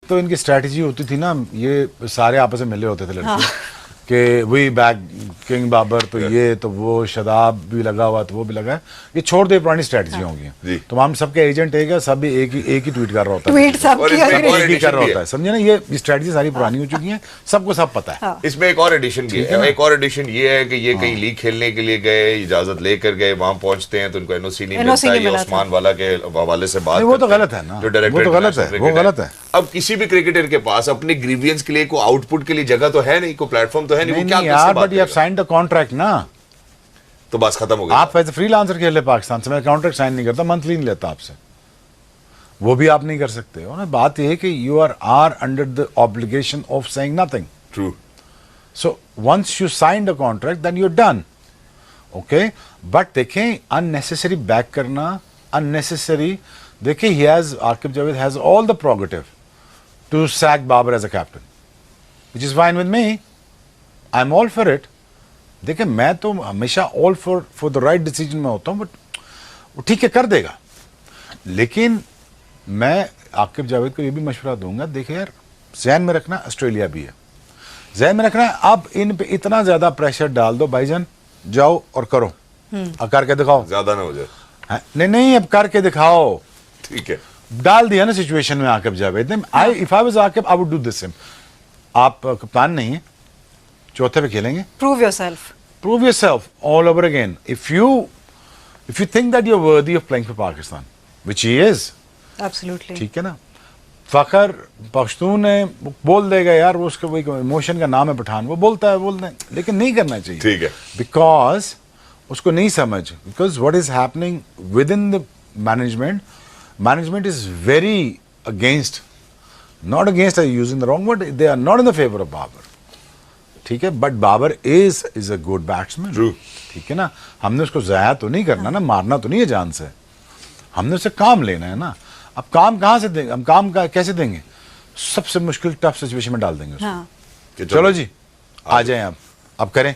तो इनकी स्ट्रैटेजी होती थी ना, ये सारे आपस में मिले होते थे लड़के कि वही बैक किंग बाबर, तो ये तो वो शदाब भी लगा हुआ, तो वो भी लगा है, ये छोड़ दे, पुरानी स्ट्रैटेजी होंगी। तो हम सबके एजेंट है क्या, सब भी एक ही ट्वीट कर रहा होता है, ट्वीट सब एक ही कर रहा होता है, समझे ना। ये स्ट्रैटेजी सारी पुरानी हो चुकी है, सबको सब पता है। इसमें एक और एडिशन भी है, एक और एडिशन ये है कि ये कहीं लीग खेलने के लिए गए, इजाजत लेकर गए, वहां पहुंचते हैं तो उनको एनओसी नहीं मिलता है, ये उस्मान वाला के हवाले से बात, वो तो गलत है ना, जो डायरेक्टर, वो तो गलत है, वो गलत है। अब किसी भी क्रिकेटर के पास अपने ग्रीवियंस के लिए कोई आउटपुट के लिए जगह तो है नहीं, कोई प्लेटफॉर्म तो है नहीं, वो क्या यार, but you have signed the contract ना, तो बस खत्म हो गया। आप एज फ्रीलांसर खेल रहे पाकिस्तान से, मैं कॉन्ट्रैक्ट साइन नहीं करता, मंथली नहीं लेता आपसे, वो भी आप नहीं कर सकते हो ना। बात यह है कि you are under the obligation of saying nothing. True. So once you sign the contract then you done, okay. But देखें, अननेसेसरी बैक करना, अननेसेसरी, देखिए he has, Aqib Javed has all the prerogative to sack Babar as a captain, which is fine with me, I am all for it. देखिए, मैं तो हमेशा all for the right decision में होता हूं, बट वो ठीक है, कर देगा। लेकिन मैं आकिब जावेद को ये भी मशवरा दूंगा, देखिए यार, ज़हन में रखना ऑस्ट्रेलिया भी है, ज़हन में रखना है, अब इन पे इतना ज्यादा प्रेशर डाल दो भाईजान, जाओ और करो, अब करके दिखाओ, ज्यादा ना हो जाए। नहीं, अब करके दिखाओ, ठीक है। डाल दिया ना सिचुएशन में आकिब जावेद ने। If I was Aqib, I would do this. आप कप्तान नहीं है, चौथे पे खेलेंगे, prove yourself all over again. If you think that you are worthy of playing for Pakistan, which he is, absolutely, ठीक है ना। फखर पश्तून है, बोल देगा यार, वो उसका वही इमोशन का नाम है पठान, वो बोलता है, बोलते हैं, लेकिन नहीं करना चाहिए, ठीक है, बिकॉज उसको नहीं समझ, because what is happening within the management is very against, not against, I using the wrong word, they are not in the favour of Babar, ठीक है। But Babar is a good batsman, ठीक है ना। हमने उसको ज़ाया तो नहीं करना ना, मारना तो नहीं है जान से, हमने उससे काम लेना है ना। अब काम कहाँ से देंगे, हम काम कैसे देंगे, सबसे मुश्किल टफ सिचुएशन में डाल देंगे उसको। चलो जी, आ जाए अब करें,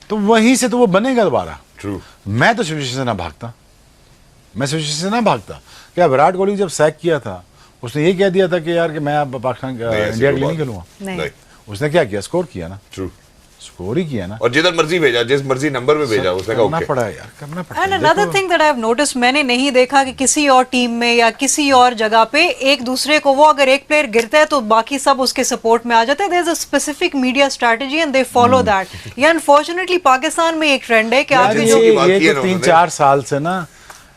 तो वहीं से तो वो बनेगा दोबारा। ट्रू। मैं तो सिचुएशन से ना भागता, क्या विराट कोहली जब सैक किया था, उसने ये कह दिया था कि यार कि मैं अब पाकिस्तान इंडिया के लिए नहीं खेलूंगा, नहीं, उसने क्या किया, स्कोर किया ना। ट्रू, स्कोर ही किया ना, और जिधर मर्जी भेजा, जिस मर्जी नंबर पे भेजा, उसने कहा करना पड़ा यार, करना पड़ा। And another thing that I have noticed, मैंने नहीं देखा कि किसी और टीम में या किसी और जगह पे एक दूसरे को, वो अगर एक प्लेयर गिरता है तो बाकी सब उसके सपोर्ट में आ जाते हैं। There is a specific media strategy and they follow that. ये अनफॉर्चुनेटली पाकिस्तान में एक ट्रेंड है कि आप ये 3-4 साल से ना,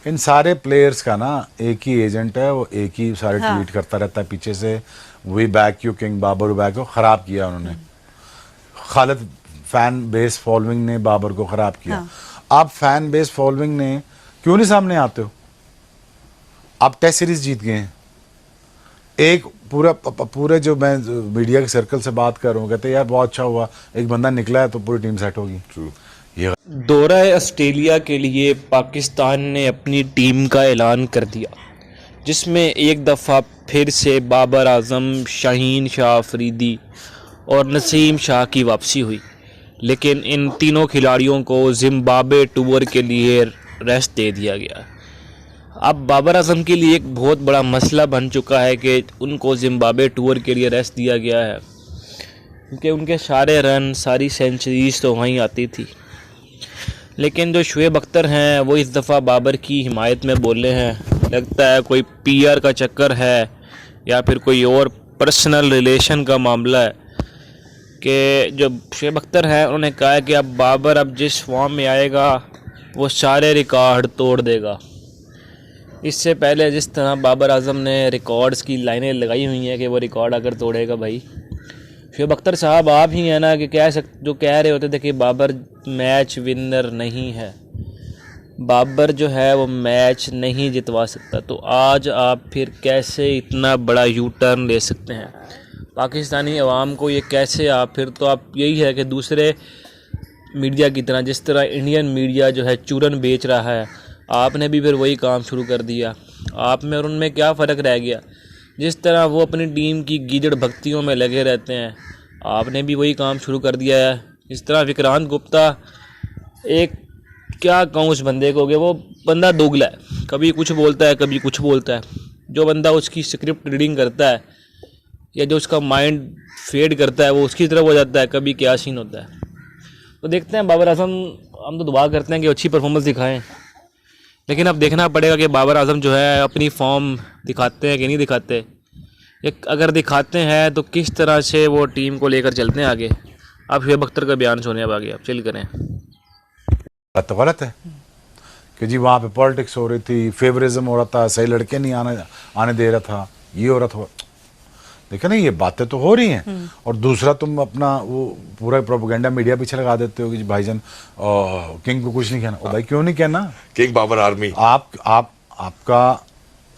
इन सारे प्लेयर्स का ना एक ही एजेंट है, वो एक ही सारे ट्वीट करता रहता है पीछे से, we back you king Babar, back को खराब किया उन्होंने। खालिद फैन बेस फॉलोइंग ने बाबर को खराब किया। आप फैन बेस फॉलोइंग ने क्यों नहीं सामने आते हो? आप टेस्ट सीरीज जीत गए हैं, एक पूरे जो मैं मीडिया के सर्कल से बात कर रहा हूँ, कहते यार बहुत अच्छा हुआ, एक बंदा निकला है तो पूरी टीम सेट होगी। ये दौरा ऑस्ट्रेलिया के लिए पाकिस्तान ने अपनी टीम का ऐलान कर दिया, जिसमें एक दफ़ा फिर से बाबर आज़म, शाहीन शाह अफरीदी और नसीम शाह की वापसी हुई। लेकिन इन तीनों खिलाड़ियों को जिम्बाब्वे टूर के लिए रेस्ट दे दिया गया। अब बाबर आज़म के लिए एक बहुत बड़ा मसला बन चुका है कि उनको जिम्बाब्वे टूर के लिए रेस्ट दिया गया है, क्योंकि उनके सारे रन, सारी सेंचुरीज तो वहीं आती थी। लेकिन जो शुएब अख्तर हैं, वो इस दफ़ा बाबर की हिमायत में बोले हैं। लगता है कोई पीआर का चक्कर है या फिर कोई और पर्सनल रिलेशन का मामला है, कि जो शुएब अख्तर हैं उन्होंने कहा है कि अब बाबर अब जिस फॉर्म में आएगा वो सारे रिकॉर्ड तोड़ देगा। इससे पहले जिस तरह बाबर आज़म ने रिकॉर्ड्स की लाइनें लगाई हुई हैं कि वो रिकॉर्ड अगर तोड़ेगा, भाई शुएब अख्तर साहब आप ही हैं ना कि जो कह रहे होते थे कि बाबर मैच विनर नहीं है, बाबर जो है वो मैच नहीं जितवा सकता। तो आज आप फिर कैसे इतना बड़ा यू टर्न ले सकते हैं? पाकिस्तानी अवाम को ये कैसे आप फिर, तो आप यही है कि दूसरे मीडिया की तरह, जिस तरह इंडियन मीडिया जो है चूरन बेच रहा है, आपने भी फिर वही काम शुरू कर दिया। आप में और उनमें क्या फ़र्क रह गया? जिस तरह वो अपनी टीम की गीदड़ भक्तियों में लगे रहते हैं, आपने भी वही काम शुरू कर दिया है। इस तरह विक्रांत गुप्ता, एक क्या कहूँ उस बंदे को, कि वो बंदा दोगला है, कभी कुछ बोलता है कभी कुछ बोलता है। जो बंदा उसकी स्क्रिप्ट रीडिंग करता है या जो उसका माइंड फेड करता है वो उसकी तरफ हो जाता है, कभी क्या सीन होता है। तो देखते हैं बाबर आजम, हम तो दुआ करते हैं कि अच्छी परफॉर्मेंस दिखाएं, लेकिन अब देखना पड़ेगा कि बाबर आजम जो है अपनी फॉर्म दिखाते हैं कि नहीं दिखाते। एक अगर दिखाते हैं तो किस तरह से वो टीम को लेकर चलते हैं आगे। आप शुएब अख्तर का बयान सुने, अब आगे आप चिल करें। बात तो गलत है कि जी वहाँ पे पॉलिटिक्स हो रही थी, फेवरिज्म हो रहा था, सही लड़के नहीं आने दे रहा था, ये हो रहा था। देखो ना, ये बातें तो हो रही हैं। और दूसरा, तुम अपना वो पूरा प्रोपेगेंडा मीडिया पीछे लगा देते हो कि जी भाईजान किंग को कुछ नहीं कहना। ओ भाई क्यों नहीं कहना? किंग बाबर आर्मी,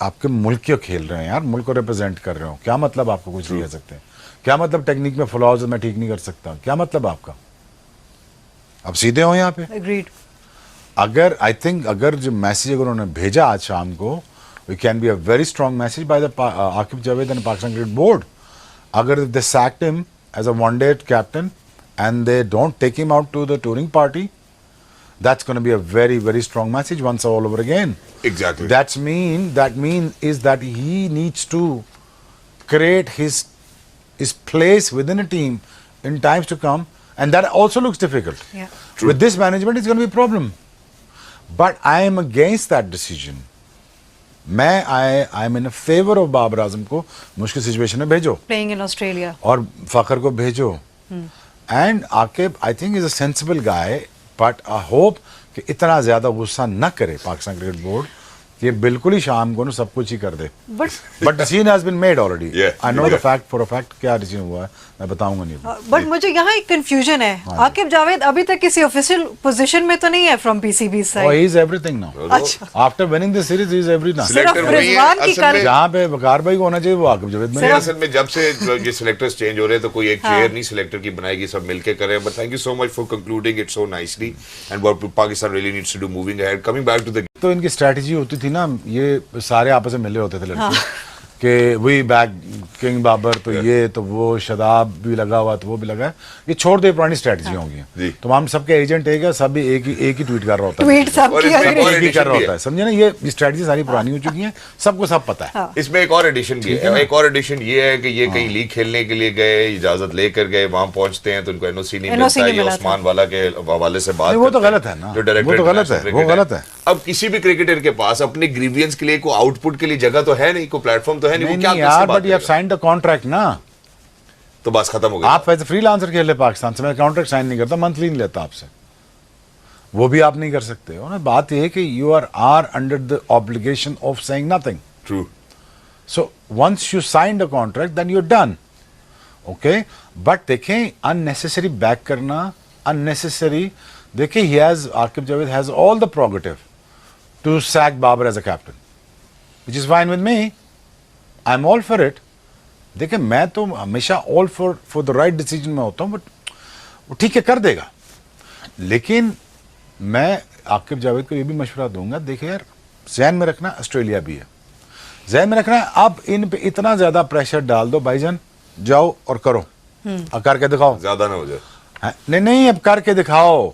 आपके मुल्क क्यों खेल रहे हैं यार, मुल्क को रिप्रेजेंट कर रहे हो, क्या मतलब आपको कुछ नहीं कह सकते? क्या मतलब टेक्निक में फ्लॉज मैं ठीक नहीं कर सकता, क्या मतलब आपका? अब सीधे हो यहाँ पे। Agreed. अगर आई थिंक अगर जो मैसेज अगर उन्होंने भेजा आज शाम को, we can be a very strong message by the Aqib Javed and Pakistan cricket board. अगर they sacked him as a one day captain and they don't take him out to the touring party, that's going to be a very, very strong message once all over again. Exactly. That mean is that he needs to create his place within a team in times to come, and that also looks difficult. Yeah. With this management, it's going to be a problem. But I am against that decision. I am in a favor of Babar Azam को मुश्किल situation में भेजो, Playing in Australia. और फखर को भेजो। And Aqib I think is a sensible guy, but I hope कि इतना ज्यादा गुस्सा न करे पाकिस्तान क्रिकेट बोर्ड कि बिल्कुल ही शाम को ना सब कुछ ही कर दे। But decision has been made already. I know the fact for a fact क्या डिसीजन हुआ है मैं बताऊंगा नहीं। बट मुझे यहाँ एक कंफ्यूजन है, आकिब जावेद अभी तक किसी ऑफिशियल पोजीशन में तो नहीं है from PCB side. He is everything now. अच्छा, after winning the series he is everything. सिर्फ रिजवान की कर जहाँ पे वकार भाई को होना चाहिए वो आकिब जावेद में। असल में जब से ये सिलेक्टर्स चेंज हो रहे हैं तो कोई एक चेयर नहीं सिलेक्टर की बनाएगी, सब मिलके कर रहे हैं। But thank you so much for concluding it so nicely and what Pakistan really needs to do moving ahead. Coming back to the, तो इनकी स्ट्रैटेजी होती थी ना, ये सारे आपस में मिले होते थे लड़के कि वही बैक किंग बाबर, तो ये तो वो शदाब भी लगा हुआ, तो वो भी लगा है। ये छोड़ दे, पुरानी स्ट्रैटेजी होंगी। तो हम सबके एजेंट एक है, सब भी एक ही ट्वीट कर रहा होता है, ट्वीट सब और की इसमें है। एक ही कर रहा होता है, समझे ना? ये स्ट्रैटेजी सारी पुरानी हो चुकी है, सबको सब पता है। इसमें एक और एडिशन भी है। एक और एडिशन ये है कि ये कहीं लीग खेलने के लिए गए, इजाजत लेकर गए, वहां पहुंचते हैं तो उनको एनओसी नहीं मिलता। ये उस्मान वाला के हवाले से बात, वो तो गलत है ना, जो डायरेक्टर, वो तो गलत है, वो गलत है। अब किसी भी क्रिकेटर के पास अपने ग्रीवियंस के लिए कोई आउटपुट के लिए जगह तो है नहीं, कोई प्लेटफॉर्म तो है नहीं, वो क्या यार, but you have signed the contract ना, तो बस खत्म हो गया। आप एज फ्रीलांसर खेल रहे पाकिस्तान से, मैं कॉन्ट्रैक्ट साइन नहीं करता, मंथली नहीं लेता आपसे, वो भी आप नहीं कर सकते हो ना। बात ये है कि you are under the obligation of saying nothing. True. So once you sign the contract then you are done, okay. But देखें, अननेसेसरी बैक करना, अननेसेसरी, देखिए he has, Aqib Javed has all the prerogative to sack Babar as a captain, which is fine with me, I am all for it. देखिए मैं तो हमेशा all for the right decision में होता हूँ, बट वो ठीक है कर देगा। लेकिन मैं आकिब जावेद को ये भी मशवरा दूंगा, देखिए यार, जहन में रखना ऑस्ट्रेलिया भी है, जहन में रखना है। अब इन पे इतना ज्यादा प्रेशर डाल दो भाईजान, जाओ और करो, और करके दिखाओ। ज्यादा ना हो जाए। नहीं, अब करके दिखाओ।